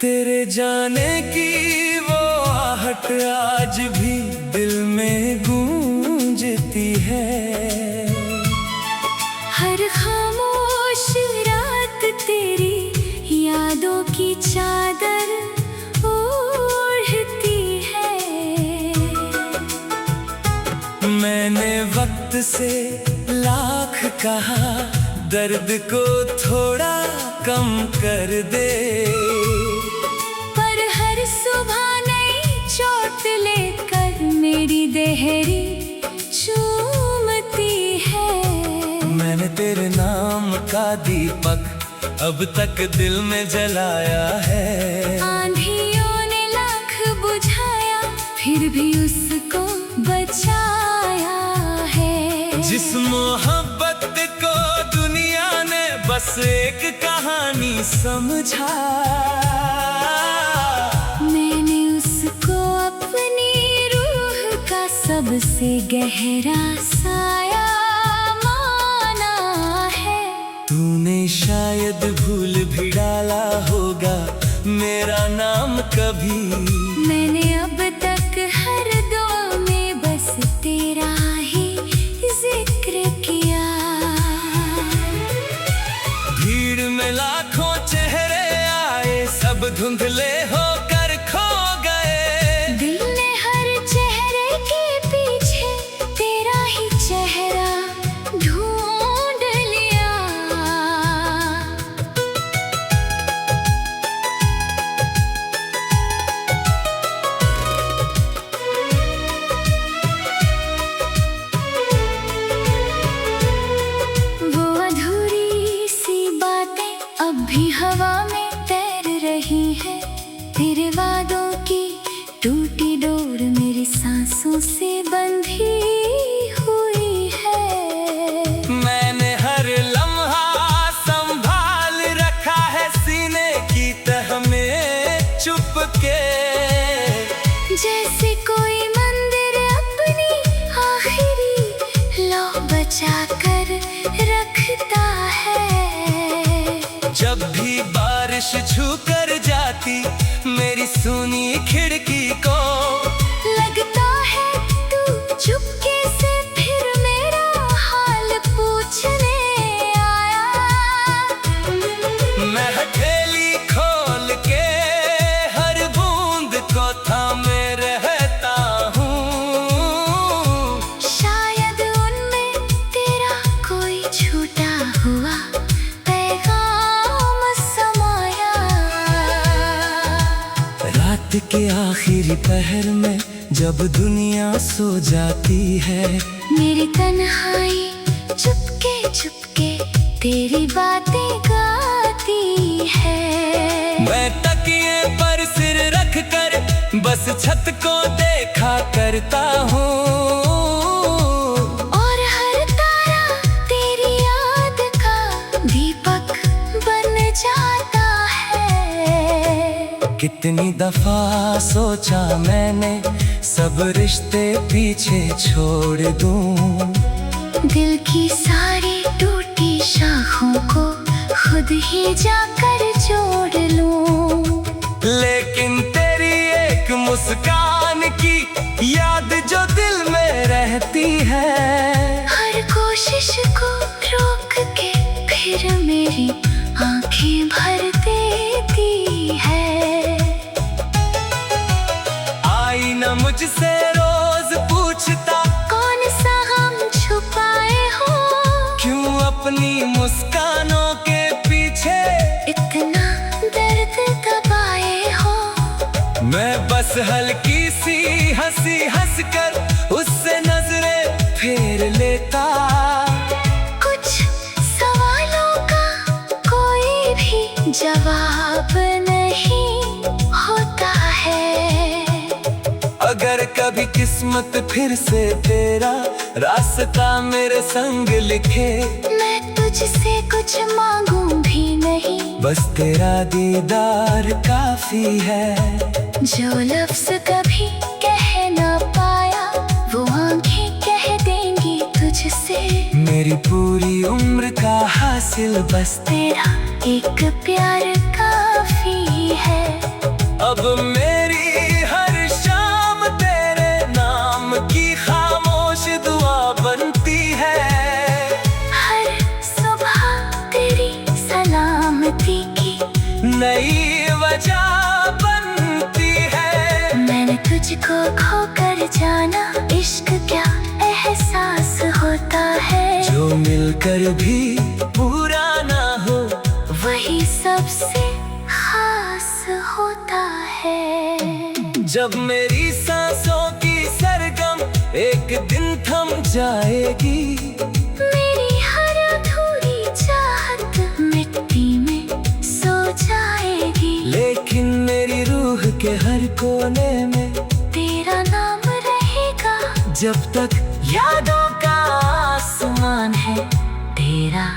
तेरे जाने की वो आहट आज भी दिल में गूंजती है। हर खामोश रात तेरी यादों की चादर ओढ़ती है। मैंने वक्त से लाख कहा दर्द को थोड़ा कम कर दे, पर हर सुबह नई चोट लेकर मेरी देहरी चूमती है। मैंने तेरे नाम का दीपक अब तक दिल में जलाया है। आंधियों ने लाख बुझाया फिर भी उसको बचाया है। जिस मोहब्बत को दुनिया ने बस एक कहानी समझा, मैंने उसको अपनी रूह का सबसे गहरा साया माना है। तूने शायद भूल भी डाला होगा मेरा नाम कभी। मैंने अब तक हर दुआ में बस तेरा ही जिक्र किया। भीड़ में लाखों चेहरे आए सब धुंधले होकर खो गए। दिल ने हर चेहरे के पीछे तेरा ही चेहरा ढूंढ लिया। वो अधूरी सी बातें अब भी हवा में तैर रही है। तेरे वादों की टूटी डोर मेरी सांसों से बंधी हुई है। मैंने हर लम्हा संभाल रखा है सीने की तह में चुपके। जैसे कोई मंदिर अपनी आखिरी लौ बचा कर रखता है। जब भी बारिश छू कर जाती मेरी सुनी खिड़की को, लगता है तू चुपके से फिर मेरा हाल पूछने आया। मैं हथेली खोल के हर बूंद को थामे रहता हूँ। शायद उनमें तेरा कोई छूटा हुआ पैगाम समाया। रात के आखिरी पहर में जब दुनिया सो जाती है, मेरी तन्हाई चुपके चुपके तेरी बातें गाती है। मैं तकिए पर सिर रख कर बस छत को देखा करता हूँ। और हर तारा तेरी याद का दीपक बन जाता है। कितनी दफा सोचा मैंने सब रिश्ते पीछे छोड़ दूं। दिल की सारी टूटी शाखों को खुद ही जाकर जोड़ लूं। लेकिन तेरी एक मुस्कान की याद जो दिल में रहती है, हर कोशिश को रोक के फिर मेरी आंखें भर देती है। आईना मुझसे रोज पूछता कौन सा हम छुपाए हो, क्यों अपनी मुस्कानों के पीछे इतना दर्द दबाए हो। मैं बस हल्की सी हंसी हंसकर उससे नजरें फेर लेता। कुछ सवालों का कोई भी जवाब नहीं होता है। अगर कभी किस्मत फिर से तेरा रास्ता मेरे संग लिखे, मैं तुझसे कुछ मांगूं भी नहीं, बस तेरा दीदार काफी है। जो लफ्ज कभी कह ना पाया वो आंखें कह देंगी तुझसे। मेरी पूरी उम्र का हासिल बस तेरा एक प्यार काफी है। अब मेरी हर शाम तेरे नाम की खामोश दुआ बनती है। हर सुबह तेरी सलामती की नई वजह बनती है। मैंने तुझको खोकर जाना, इश्क क्या एहसास होता है। जो मिलकर भी पूरा ना हो वही सबसे खास होता है। जब मेरी सांसों की सरगम एक दिन थम जाएगी, मेरी हर अधूरी चाहत मिट्टी में सो जाएगी। लेकिन मेरी रूह के हर कोने में तेरा नाम रहेगा। जब तक यादों का आसमान है, तेरा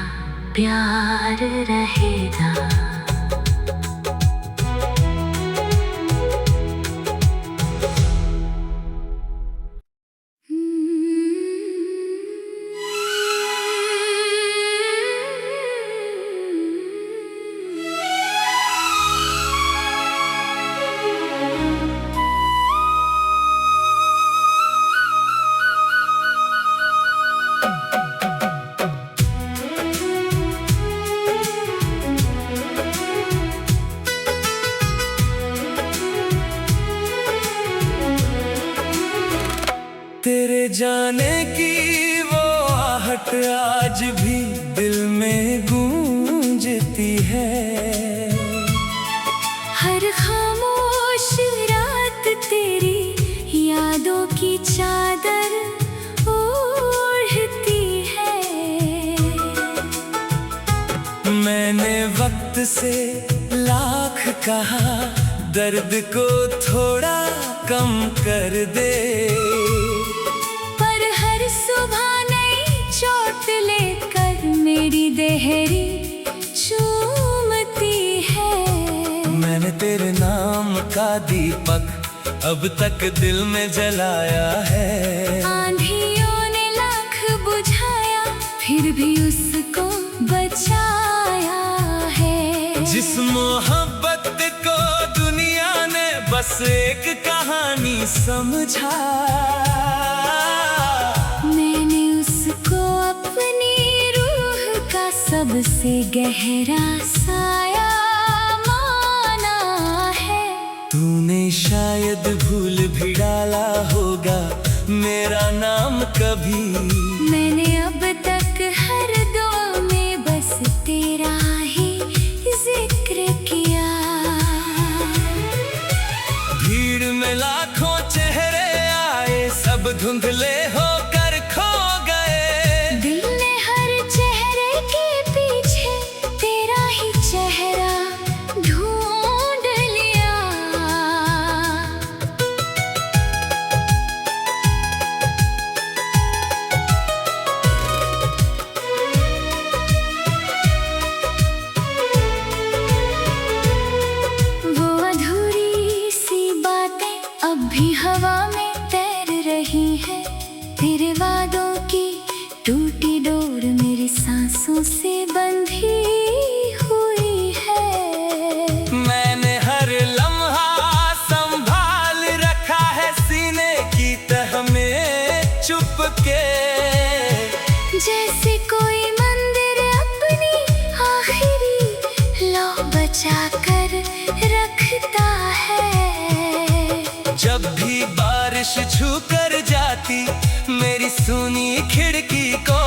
प्यार रहेगा। तेरे जाने की वो आहट आज भी दिल में गूंजती है। हर खामोश रात तेरी यादों की चादर ओढ़ती है। मैंने वक्त से लाख कहा, दर्द को थोड़ा कम कर दे। पर हर सुबह नई चोट लेकर मेरी देहरी चूमती है। मैंने तेरे नाम का दीपक अब तक दिल में जलाया है। आंधियों ने लाख बुझाया, फिर भी उसको बचाया है। जिस मोहब्बत को दुनिया ने बस एक कहानी समझा, मैंने उसको अपनी रूह का सबसे गहरा साया माना है। तूने शायद भूल भी डाला होगा मेरा नाम कभी। मैंने अब तक हर दुआ में बस तेरा ही जिक्र किया। भीड़ में लाखों चेहरे आए, सब धुंधले होकर खो गए। दिल ने हर चेहरे के पीछे तेरा ही चेहरा ढूंढ लिया। वो अधूरी सी बातें अब भी हवा में तैर रही है। तेरे वादों की टूटी डोर मेरी सांसों से बंधी हुई है। मैंने हर लम्हा संभाल रखा है सीने की तह में चुपके। जैसे कोई मंदिर अपनी आखिरी लौ बचा कर रखता है। जब भी बारिश छू कर जाती मेरी सुनी खिड़की को,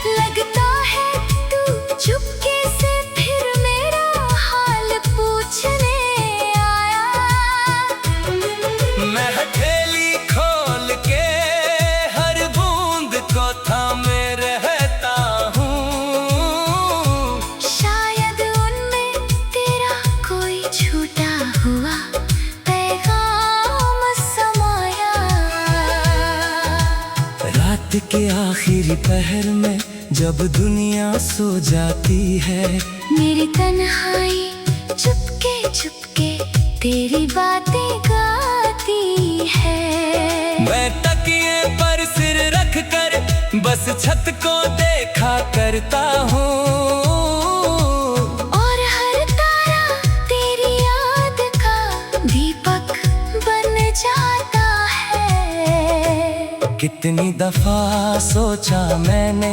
लगता है तू चुपके से फिर मेरा हाल पूछने आया। मैं हथेली खोल के हर बूंद को थामे रहता हूँ। शायद उनमें तेरा कोई छूटा हुआ पैगाम समाया। रात के आखिरी पहर में जब दुनिया सो जाती है, मेरी तन्हाई चुपके चुपके तेरी बातें गाती है। मैं तकिए पर सिर रख कर बस छत को देखा करता हूँ। और हर तारा तेरी याद का कितनी दफा सोचा मैंने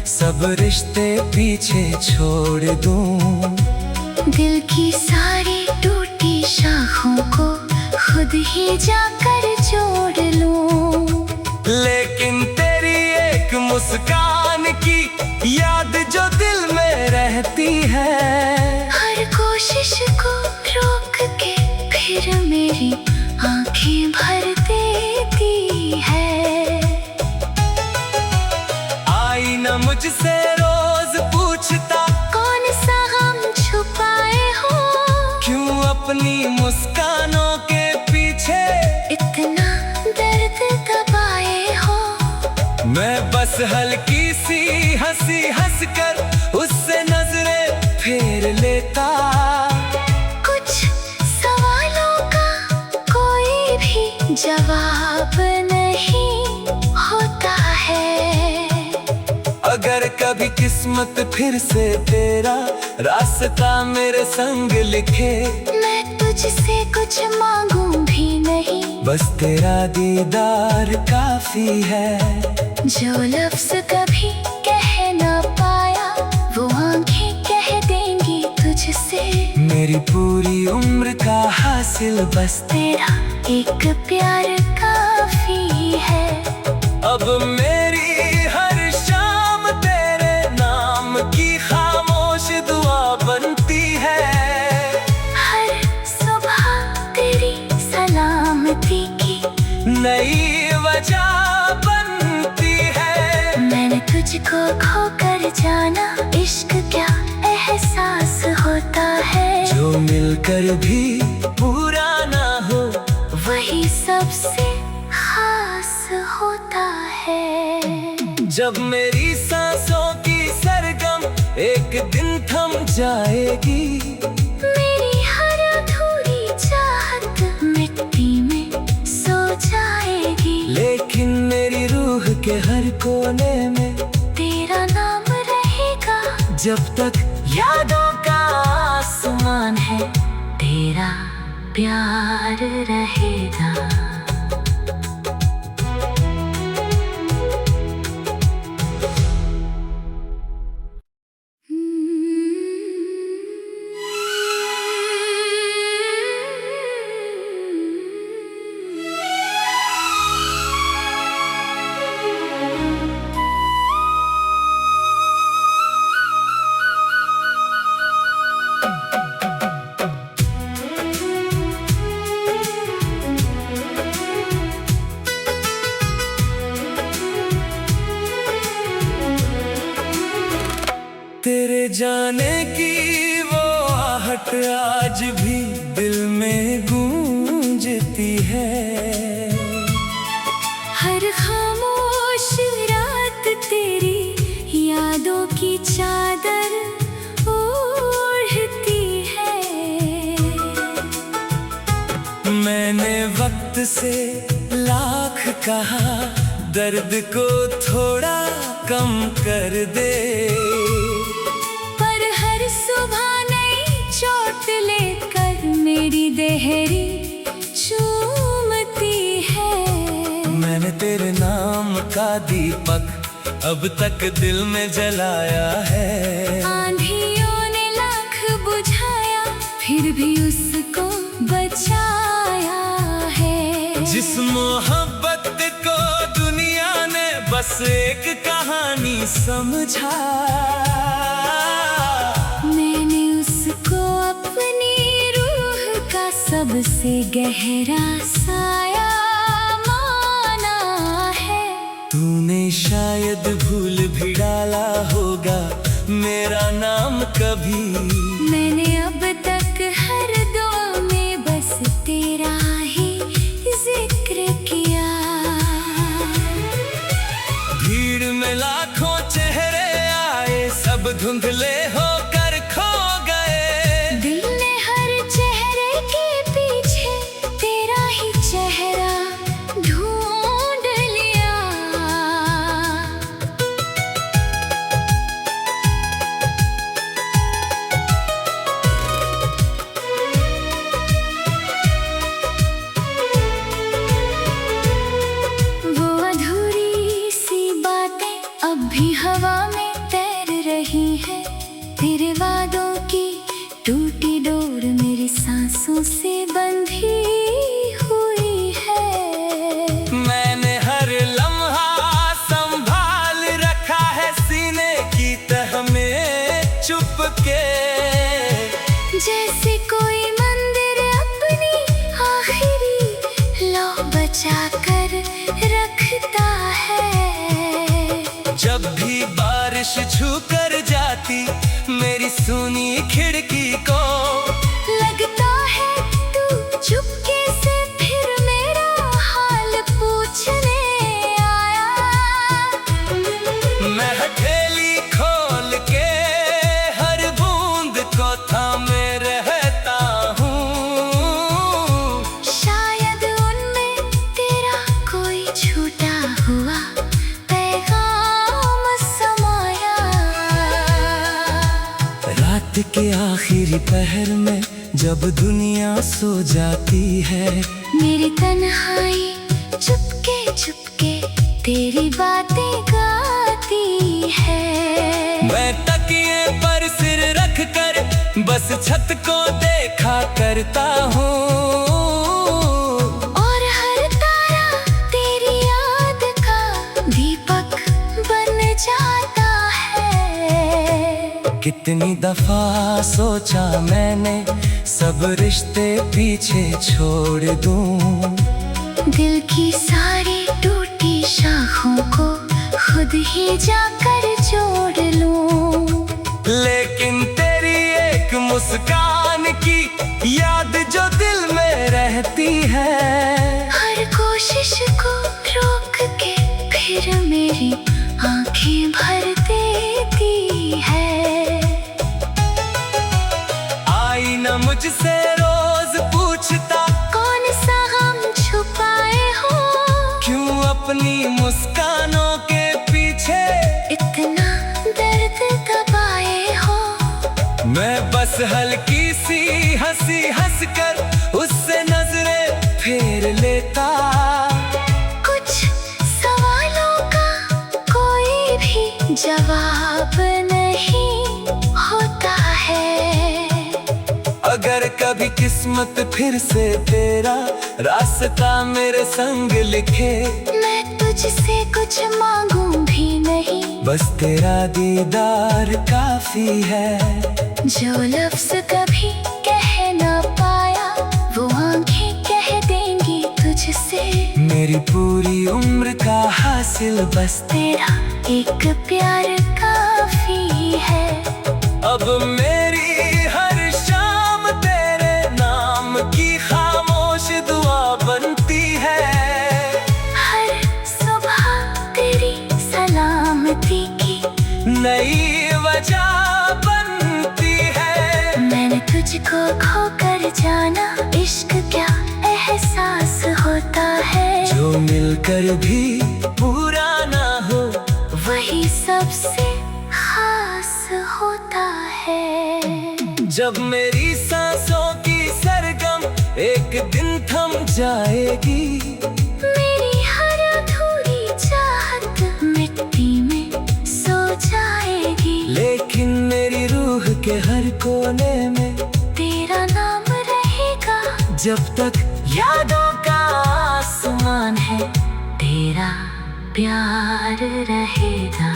सब रिश्ते पीछे छोड़ दूं, दिल की सारी टूटी शाखों को खुद ही जाकर जोड़ लूं। लेकिन तेरी एक मुस्कान की याद जो दिल में रहती है, हर कोशिश को रोक के फिर मेरी आंखें भर देती है। आईना मुझसे रोज पूछता कौन सा हम छुपाए हो, क्यों अपनी मुस्कानों के पीछे इतना दर्द दबाए हो। मैं बस हल्की सी हंसी हंसकर उससे नजरें फेर लेता। कुछ सवालों का कोई भी जवाब नहीं होता है। अगर कभी किस्मत फिर से तेरा रास्ता मेरे संग लिखे, मैं तुझसे कुछ मांगूं भी नहीं, बस तेरा दीदार काफी है। जो लफ्ज कभी कह ना पाया वो आंखें कह देंगी तुझसे। मेरी पूरी उम्र का हासिल बस तेरा एक प्यार काफी है। अब मेरी हर शाम तेरे नाम की खामोश दुआ बनती है। हर सुबह तेरी सलामती की नई वजह बनती है। मैंने तुझको खोकर जाना, इश्क क्या एहसास होता है। जो मिलकर भी पूरा ना हो वही सबसे खास होता है। जब मेरी सांसों की सरगम एक दिन थम जाएगी, मेरी हर अधूरी चाहत मिट्टी में सो जाएगी। लेकिन मेरी रूह के हर कोने में तेरा नाम रहेगा। जब तक यादों का आसमान है तेरा प्यार रहेगा। तेरे जाने की वो आहट आज भी दिल में गूंजती है। हर खामोश रात तेरी यादों की चादर ओढ़ती है। मैंने वक्त से लाख कहा दर्द को थोड़ा कम कर दे, पर हर सुबह नई चोट लेकर मेरी देहरी चूमती है। मैंने तेरे नाम का दीपक अब तक दिल में जलाया है। आंधियों ने लाख बुझाया फिर भी उसको बचाया है। जिस मोहब्बत को दुनिया ने बस एक कहानी समझा, मैंने उसको अपनी रूह का सबसे गहरा साया माना है। तूने शायद भूल भी डाला होगा मेरा नाम कभी, मैंने अब तक हर दुआ में बस तेरा ही जिक्र किया। भीड़ में लाखों चेहरे आए सब धुंधले होकर खो गए। दिल ने हर चेहरे के पीछे तेरा ही चेहरा ढूंढ लिया। से बंधी हुई है। मैंने हर लम्हा संभाल रखा है सीने की तह में चुपके। जैसे कोई मंदिर अपनी आखिरी लौ बचा कर रखता है। जब भी बारिश छू कर जाती मेरी सुनी खिड़की को, लगता है तू चुपके से फिर मेरा हाल पूछने आया। मैं हथेली खोल के हर बूंद को थामे रहता हूँ। शायद उनमें तेरा कोई छूटा हुआ पैगाम समाया। रात के आखिरी पहर में जब दुनिया सो जाती है, मेरी तन्हाई चुपके चुपके तेरी बातें गाती है। मैं तकिए पर सिर रख कर बस छत को देखा करता हूँ। और हर तारा तेरी याद का दीपक बन जाता है। कितनी दफा सोचा मैंने सब रिश्ते पीछे छोड़ दूं। दिल की सारी टूटी शाखों को खुद ही जाकर जोड़ लूं। लेकिन तेरी एक मुस्कान की याद जो दिल में रहती है, हर कोशिश को रोक के फिर मेरी आंखें भर देती है। आईना मुझसे रोज पूछता कौन सा हम छुपाए हो, क्यों अपनी मुस्कानों के पीछे इतना दर्द दबाए हो। मैं बस हल्की सी हंसी हंसकर उससे नजरें फेर लेता। कुछ सवालों का कोई भी जवाब नहीं होता है। अगर कभी किस्मत फिर से तेरा रास्ता मेरे संग लिखे, मैं तुझसे कुछ मांगूं भी नहीं, बस तेरा दीदार काफी है। जो लफ्ज कभी कह ना पाया वो आंखें कह देंगी तुझसे। मेरी पूरी उम्र का हासिल बस तेरा एक प्यार काफी है। अब मेरी हर शाम तेरे नाम की खामोश दुआ बनती है। हर सुबह तेरी सलामती की नई वजह बनती है। मैंने तुझको खोकर जाना, इश्क क्या एहसास होता है। जो मिलकर भी पूरा ना हो वही सबसे खास होता है। जब मेरी सांसों की सरगम एक दिन थम जाएगी, मेरी हर अधूरी चाहत मिट्टी में सो जाएगी। लेकिन मेरी रूह के हर कोने में तेरा नाम रहेगा। जब तक यादों का आसमान है तेरा प्यार रहेगा।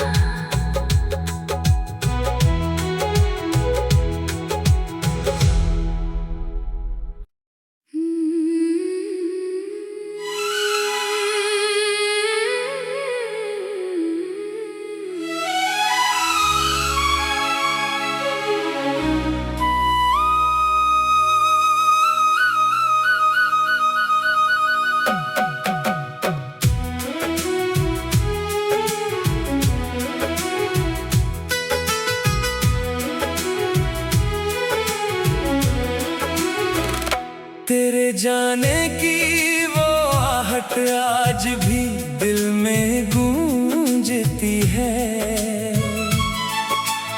तेरे जाने की वो आहट आज भी दिल में गूंजती है।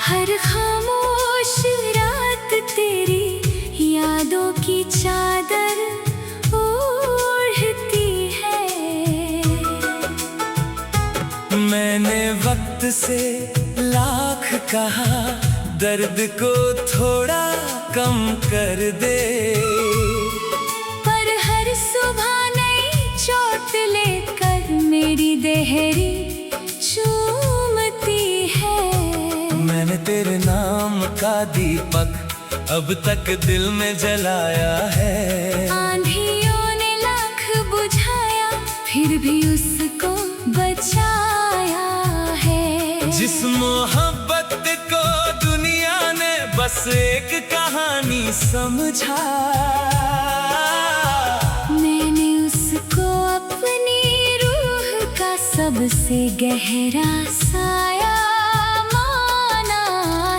हर खामोश रात तेरी यादों की चादर ओढ़ती है। मैंने वक्त से लाख कहा दर्द को थोड़ा कम कर दे। गहरी चूमती है। मैंने तेरे नाम का दीपक अब तक दिल में जलाया है। आंधियों ने लाख बुझाया फिर भी उसको बचाया है। जिस मोहब्बत को दुनिया ने बस एक कहानी समझा, मैंने उसको अपनी रूह का सबसे गहरा साया माना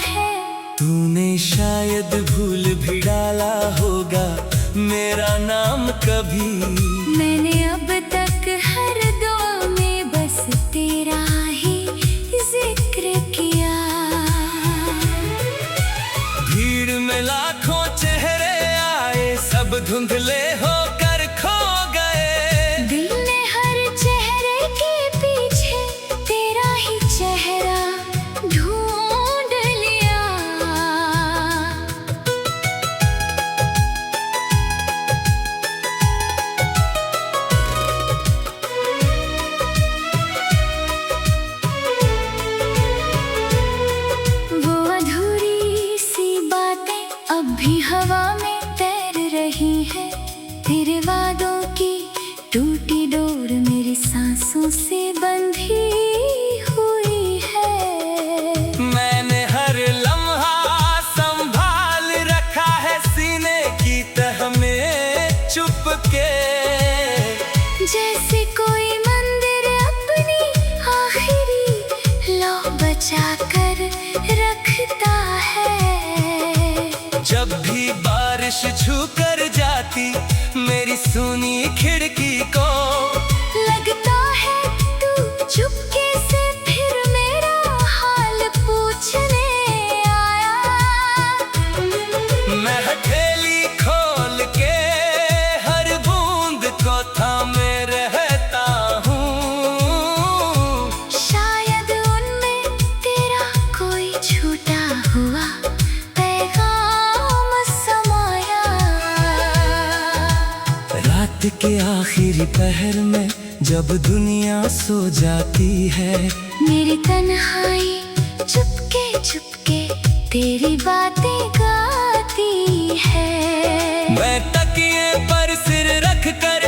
है। तूने शायद भूल भी डाला होगा मेरा नाम कभी। मैंने अब तक हर दुआ में बस तेरा ही जिक्र किया। भीड़ में लाखों चेहरे आए, सब धुंधले होकर खो गए। दिल ने हर चेहरे के पीछे तेरा ही चेहरा ढूंढ लिया। वो अधूरी सी बातें अब भी हवा में तैर रही है। तेरे वादों की टूटी डोर मेरी सांसों से बंधी हुई है। मैंने हर लम्हा संभाल रखा है सीने की तह में चुपके। जैसे कोई मंदिर अपनी आखिरी लौ बचा कर रखता है। जब भी बारिश छू कर जाती मेरी सुनी खिड़की को, लगता है तू चुपके से फिर मेरा हाल पूछने आया। मैं हथेली खोल के हर बूंद को थामे रहता हूँ। शायद उनमें तेरा कोई छूटा हुआ पैगाम समाया। रात के आखिरी पहर में जब दुनिया सो जाती है, मेरी तन्हाई चुपके चुपके तेरी बातें गाती है। मैं तकिए पर सिर रख कर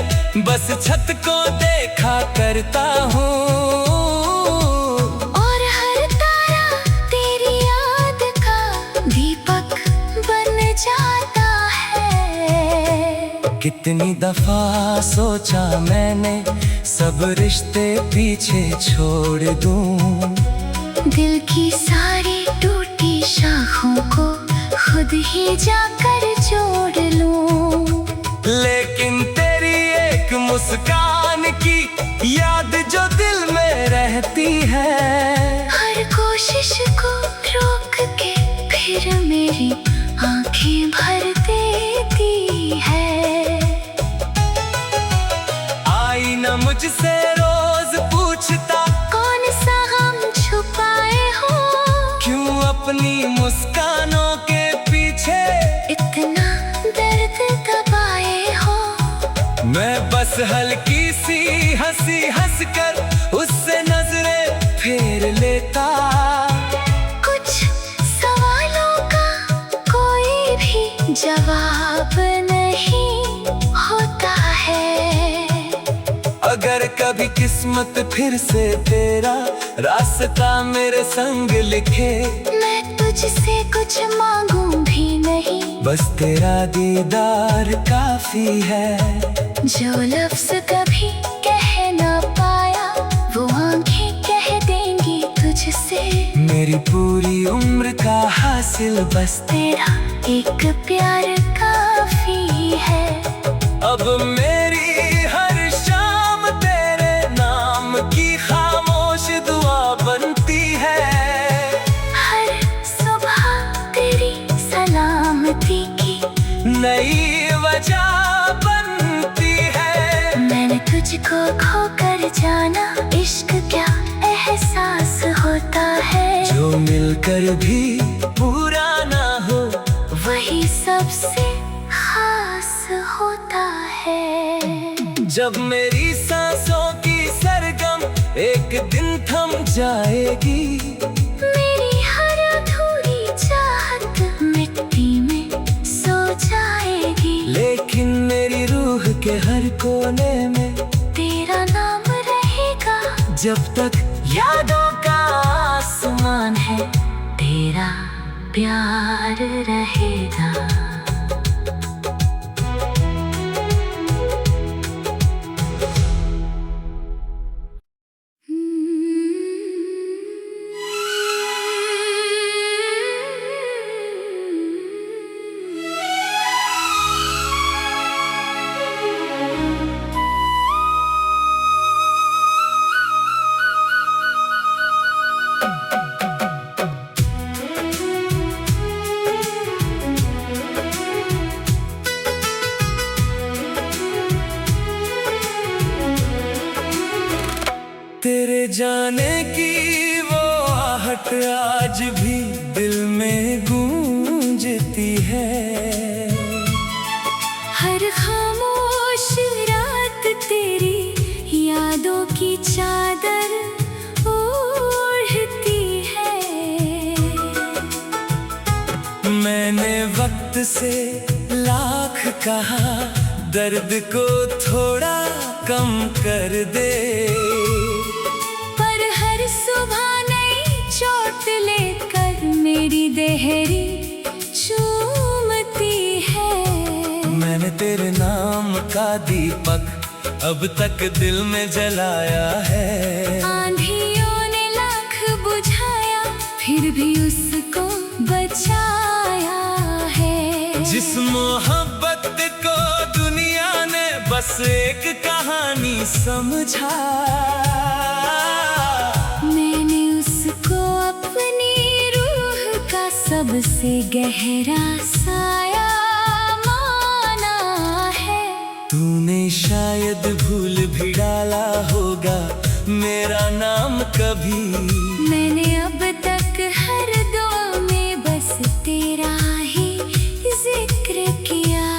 बस छत को देखा करता हूँ। और हर तारा तेरी याद का दीपक बन जाता है। कितनी दफा सोचा मैंने सब रिश्ते पीछे छोड़ दूं। दिल की सारी टूटी शाखों को खुद ही जाकर जोड़ लूं। लेकिन तेरी एक मुस्कान की याद जो दिल में रहती है, हर कोशिश को रोक के फिर मेरी आंखें भर देती है। आईना मुझसे रोज पूछता कौन सा हम छुपाए हो, क्यों अपनी मुस्कानों के पीछे इतना दर्द दबाए हो। मैं बस हल्की सी हंसी हंसकर उससे नजरें फेर लेता। कुछ सवालों का कोई भी जवाब नहीं होता है। अगर कभी किस्मत फिर से तेरा रास्ता मेरे संग लिखे, मैं तुझसे कुछ मांगूं भी नहीं, बस तेरा दीदार काफी है। जो लफ्ज कभी कह ना पाया वो आंखें कह देंगी तुझसे। मेरी पूरी उम्र का हासिल बस तेरा एक प्यार काफी है। अब मेरी हर शाम तेरे नाम की खामोश दुआ बनती है। हर सुबह तेरी सलामती की नई वजह बनती है। मैंने तुझको खोकर जाना, इश्क क्या एहसास होता है। जो मिलकर भी पूरा ना हो वही सबसे खास होता है। जब मेरी सांसों की सरगम एक दिन थम जाएगी। मेरी हर अधूरी चाहत मिट्टी में सो जाएगी। लेकिन मेरी रूह के हर कोने में तेरा नाम रहेगा। जब तक यादों का आसमान है, तेरा प्यार रहेगा। तेरे जाने की वो आहट आज भी दिल में गूंजती है। हर खामोश रात तेरी यादों की चादर ओढ़ती है। मैंने वक्त से लाख कहा, दर्द को थोड़ा कम कर दे। पर हर सुबह नई चोट लेकर मेरी देहरी चूमती है। मैंने तेरे नाम का दीपक अब तक दिल में जलाया है। आंधियों ने लाख बुझाया, फिर भी उसको बचाया है। जिस मोहब्बत को दुनिया ने बस एक कहानी समझा, मैंने उसको अपनी रूह का सबसे गहरा साया माना है। तूने शायद भूल भी डाला होगा मेरा नाम कभी। मैंने अब तक हर दुआ में बस तेरा ही जिक्र किया।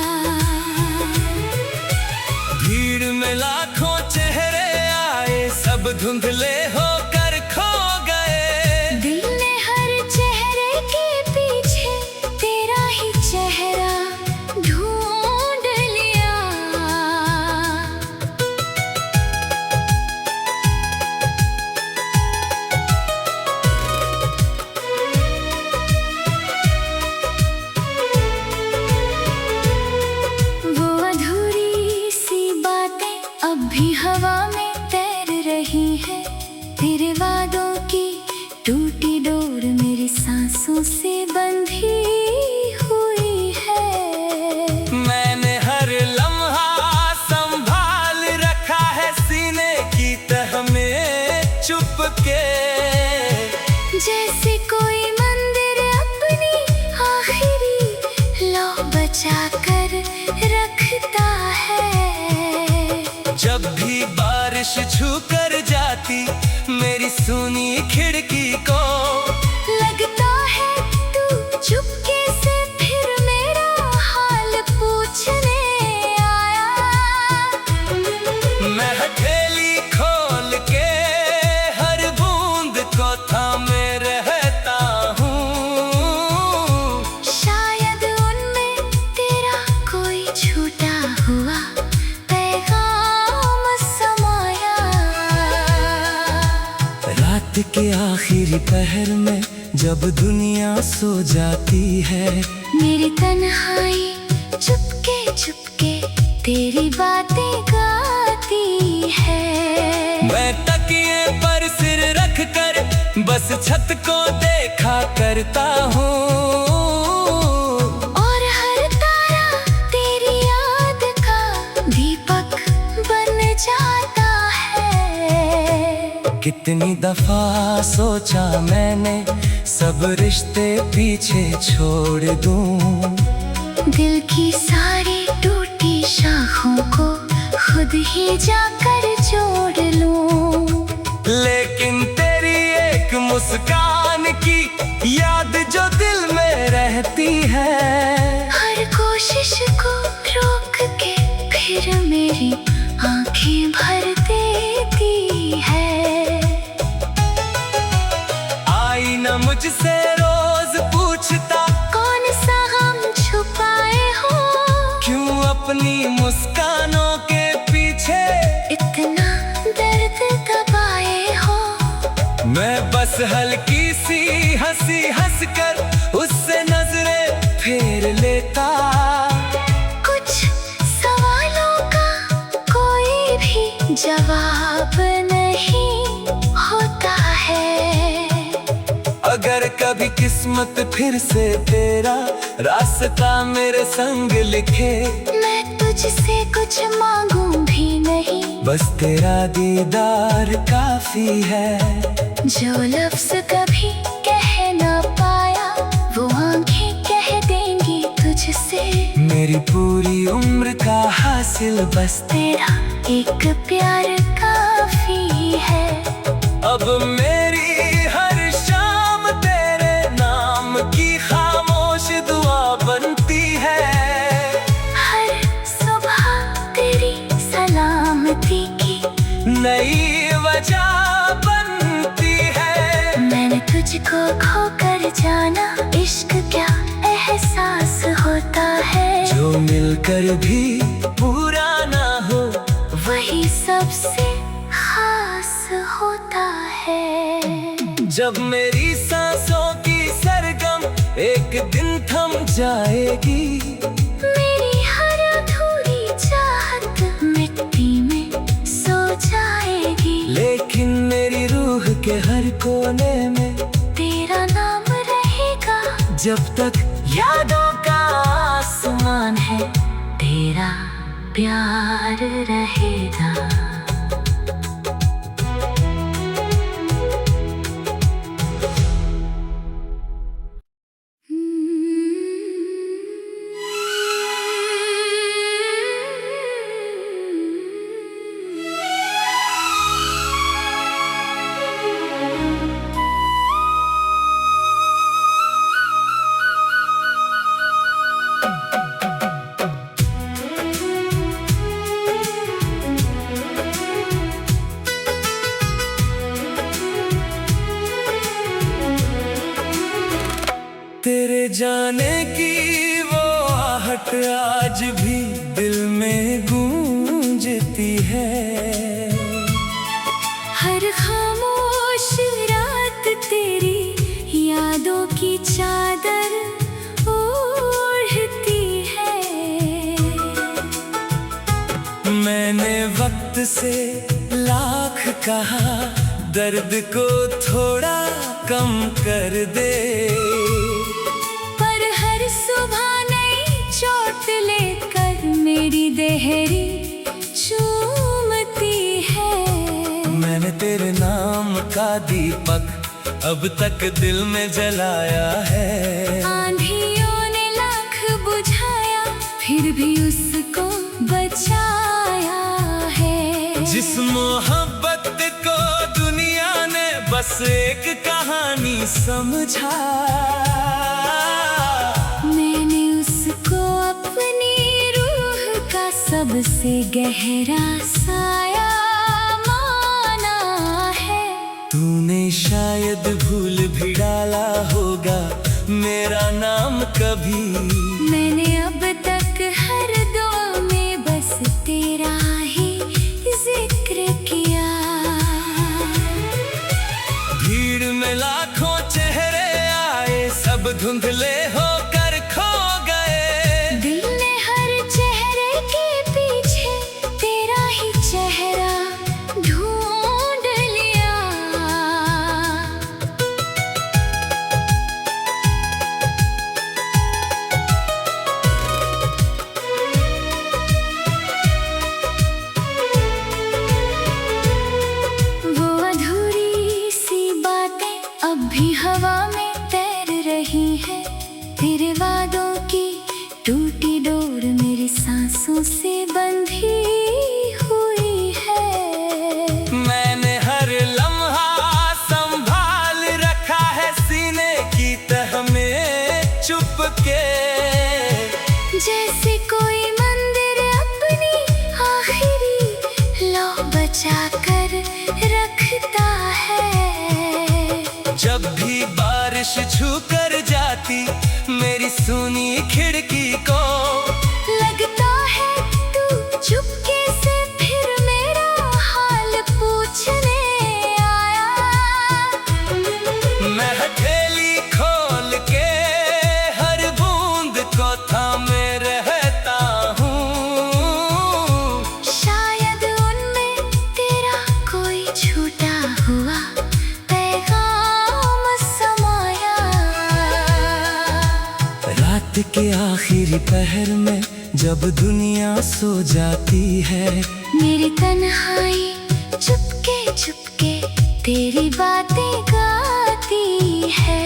भीड़ में लाखों चेहरे आए, सब धुंधले होकर खो गए। दिल ने हर चेहरे के पीछे तेरा ही चेहरा ढूंढ लिया। वो अधूरी सी बातें अब भी हवा में तैर रही है। तेरे वादों की टूटी डोर मेरी सांसों से बंधी हुई है। मैंने हर लम्हा संभाल रखा है सीने की तह में चुपके। जैसे कोई मंदिर अपनी आखिरी लौ बचा कर रखता है। जब भी बारिश छू कर जाती मेरी सुनी खिड़की को, लगता है तू चुपके से फिर मेरा हाल पूछने आया। मैं हथेली खोल के हर बूंद को थामे रहता हूँ। शायद उनमें तेरा कोई छूटा हुआ पैगाम समाया। रात के आखिरी पहर में जब दुनिया सो जाती है, मेरी तन्हाई चुपके चुपके तेरी बातें गाती है। मैं तकिए पर सिर रख कर बस छत को देखा करता हूँ। और हर तारा तेरी याद का दीपक बन जाता है। कितनी दफा सोचा मैंने सब रिश्ते पीछे छोड़ दूं। दिल की सारी टूटी शाखों को खुद ही जाकर जोड़ लूं। लेकिन तेरी एक मुस्कान की याद जो दिल में रहती है, हर कोशिश को रोक के फिर मेरी आंखें भर देती है। मुझसे रोज पूछता, कौन सा हम छुपाए हो, क्यों अपनी मुस्कानों के पीछे इतना दर्द दबाए हो। मैं बस हल्की सी हंसी हंसकर उससे नजरें फेर लेता। कुछ सवालों का कोई भी जवाब नहीं होता है। अगर कभी किस्मत फिर से तेरा रास्ता मेरे संग लिखे, मैं तुझसे कुछ मांगूं भी नहीं, बस तेरा दीदार काफी है। जो लफ्ज कभी कह ना पाया वो आंखें कह देंगी तुझसे। मेरी पूरी उम्र का हासिल बस तेरा एक प्यार काफी है। अब मेरी हर शाम तेरे नाम की खामोश दुआ बनती है। हर सुबह तेरी सलामती की नई वजह बनती है। मैंने तुझको खोकर जाना, इश्क क्या एहसास होता है। जो मिलकर भी पूरा ना हो वही सबसे खास होता है। जब मेरी सांसों की सरगम एक दिन थम जाएगी, मेरी हर अधूरी चाहत मिट्टी में सो जाएगी, लेकिन मेरी रूह के हर कोने में तेरा नाम रहेगा। जब तक यादों का आसमान है तेरा प्यार रहेगा। तेरे जाने की वो आहट आज भी दिल में गूंजती है। हर खामोश रात तेरी यादों की चादर ओढ़ती है। मैंने वक्त से लाख कहा दर्द को थोड़ा कम कर दे, पर हर सुबह नई चोट लेकर मेरी देहरी चूमती है। मैंने तेरे नाम का दीपक अब तक दिल में जलाया है। आंधियों ने लाख बुझाया फिर भी उसको बचाया है। जिस मोहब्बत को दुनिया ने बस एक कहानी समझा, मैंने उसको अपनी रूह का सबसे गहरा साया माना है। तूने शायद भूल भी डाला होगा मेरा नाम कभी, मैंने अब तक हर दुआ में बस तेरा ही जिक्र किया। भीड़ में लाखों चेहरे आए सब धुंधले होकर खो गए। दिल ने हर चेहरे के पीछे तेरा ही चेहरा ढूंढ लिया। वो अधूरी सी बातें अब भी हवा में तैर रही है। तेरे वादों की टूटी डोर मेरी सांसों से बंधी हुई है। मैंने हर लम्हा संभाल रखा है सीने की तह में चुपके, जैसे कोई मंदिर अपनी आखिरी लौ बचा कर रखता है। जब भी बारिश जाती मेरी सुनी खिड़की को। लगता है तू चुपके से फिर मेरा हाल पूछने आया। मैं हथेली खोल के हर बूंद को थामे रहता हूँ। शायद उनमें तेरा कोई छूटा हुआ पैगाम समाया। रात के आखिरी पहर में जब दुनिया सो जाती है, मेरी तन्हाई चुपके चुपके तेरी बातें गाती है।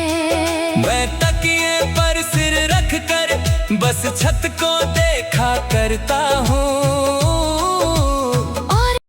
मैं तकिए पर सिर रख कर बस छत को देखा करता हूँ।